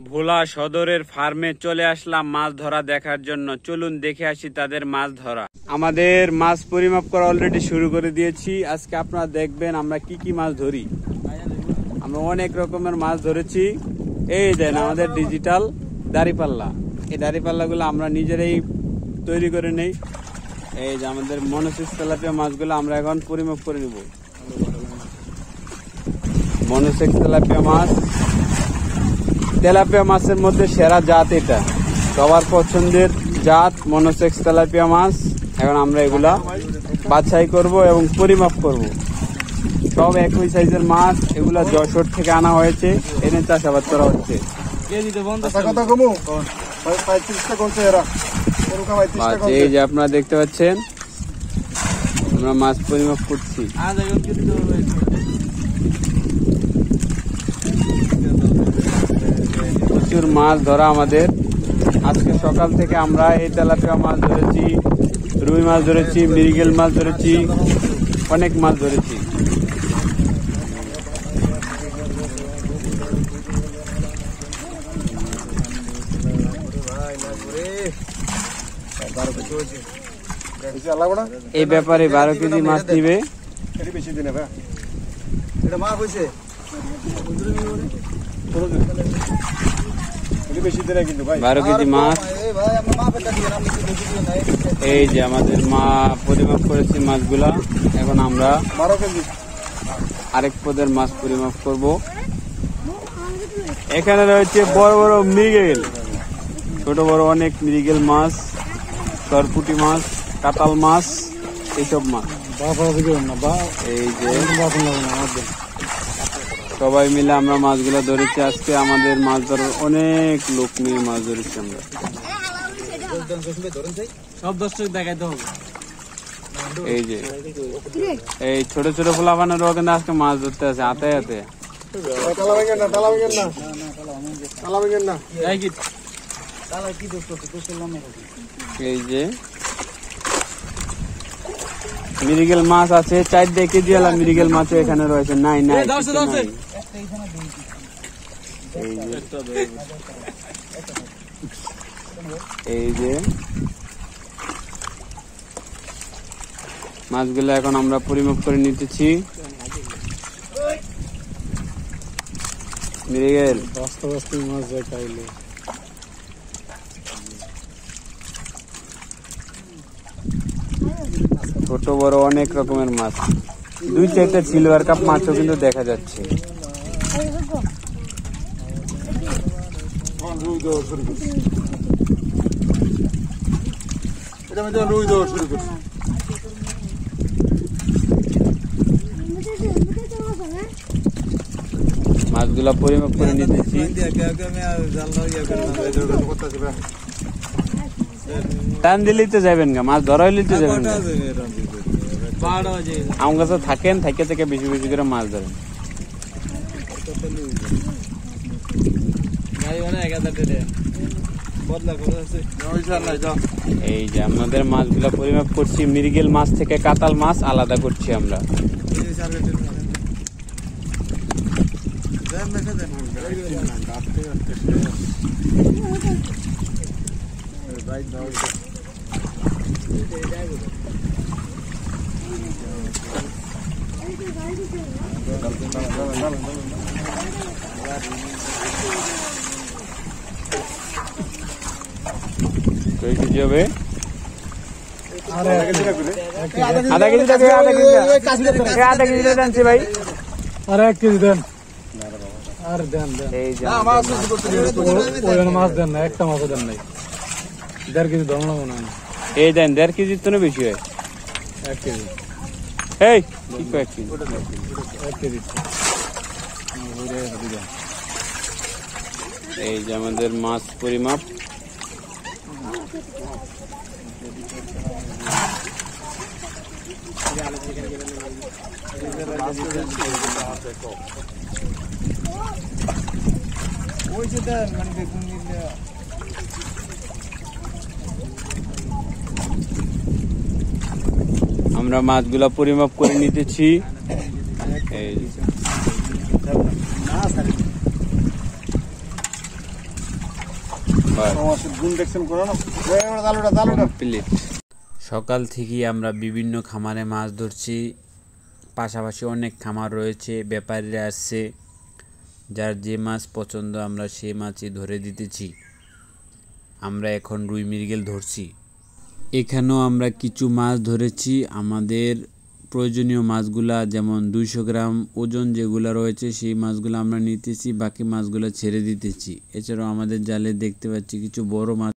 ভোলা সদরের ফার্মে চলে আসলাম মাছ ধরা দেখার জন্য। চলুন দেখে আসি তাদের মাছ ধরা। আমাদের মাছ পরিমাপ করা অলরেডি শুরু করে দিয়েছি। আজকে আপনারা দেখবেন আমরা কি কি মাছ ধরি। আমরা অনেক রকমের মাছ ধরেছি। এই দেন আমাদের ডিজিটাল দাড়িপাল্লা। এই দাড়িপাল্লা গুলো আমরা নিজেরাই তৈরি করে নেই। এই যে আমাদের মনোসেক্স তেলাপিয়া মাছগুলো আমরা এখন পরিমাপ করে নিব। মনোসেক্স তেলাপিয়া মাছ, তেলাপিয়া মাছের মধ্যে সেরা জাত এটা, সবার পছন্দের জাত মনোসেক্স তেলাপিয়া মাছ। এখন আমরা এগুলা বাছাই করব এবং পরিমাপ করব। সব একই সাইজের মাছ, এগুলা যশোর থেকে আনা হয়েছে, এনে চাষাবাদ করা হচ্ছে। এই যে আপনারা দেখতে পাচ্ছেন আমরা মাছ পরিমাপ করছি। প্রচুর মাছ ধরা আমাদের। আজকে সকাল থেকে আমরা এই তেলাপিয়া মাছ ধরেছি, রুই মাছ ধরেছি, মৃগেল মাছ ধরেছি, অনেক মাছ ধরেছি। এই ব্যাপারে 12 কেজি মাছ নিবে। 12 কেজি মাছ। এই যে আমাদের মা পরিমাপ করেছে মাছগুলা। এখন আমরা আরেক পদের মাছ পরিমাপ করব। এখানে রয়েছে বড় বড় মৃগেল, ছোট বড় অনেক মৃগেল মাছ, সরপুটি মাছ, কাতাল মাছ, এইসব মাছ। এই যে সবাই মিলে আমরা মাছগুলো ধরেছি। আজকে আমাদের মাছ ধরার অনেক লোক নিয়ে মাছ ধরেছি আমরা। এই যে এই ছোট ছোট পোলাপানের ওখানে আজকে মাছ ধরতে আছে হাতে হাতে। এই যে মৃগেল মাছ আছে 4 কেজি আলা মৃগেল মাছও এখানে রয়েছে। নাই নাই এই যে মাছগুলো এখন আমরা পরিমাপ করে নিতেছি। মৃগেল মাছ খাইলে ছোট বড় অনেক রকমের মাছ। 2-4টা সিলভার কাপ মাছও কিন্তু দেখা যাচ্ছে। মাছগুলা পরিমাপ করে নিতেছি। টান দিলেই তো যাবেন গা, মাছ ধরা হইলেই তো যাবেন। আমার কাছে থাকেন, থাকে থেকে বেশি বেশি করে মাছ ধরেন। এই যে আমাদের মাছগুলা পরিমাপ করছি। মৃগেল মাছ থেকে কাতাল মাছ আলাদা করছি আমরা। কই কেজি হবে? আধা কেজি দেন ভাই। আর 1 কেজি দেন। আর দেন এই যে মাছ দেন না, একটা মাছও দেন নাই। 1.5 কেজি দাম লাগবে না। এই দেন 1.5 কেজি তো না, বেশি হয়। 1 কেজি। এই কি কয় 1 কেজি? 1 কেজি। এই যে আমাদের মাছ পরিমাপ। আমরা মাছগুলা পরিমাপ করে নিতেছি। এই প্লেট। সকাল থেকেই আমরা বিভিন্ন খামারে মাছ ধরছি, পাশাপাশি অনেক খামার রয়েছে, ব্যাপারীরা আসছে, যার যে মাছ পছন্দ আমরা সেই মাছই ধরে দিতেছি। আমরা এখন রুই মৃগেল ধরছি। এখানেও আমরা কিছু মাছ ধরেছি, আমাদের প্রয়োজনীয় মাছগুলা যেমন 200 গ্রাম ওজন যেগুলো রয়েছে সেই মাছগুলো আমরা নিতেছি, বাকি মাছগুলো ছেড়ে দিতেছি। এছাড়াও আমাদের জালে দেখতে পাচ্ছি কিছু বড় মাছ।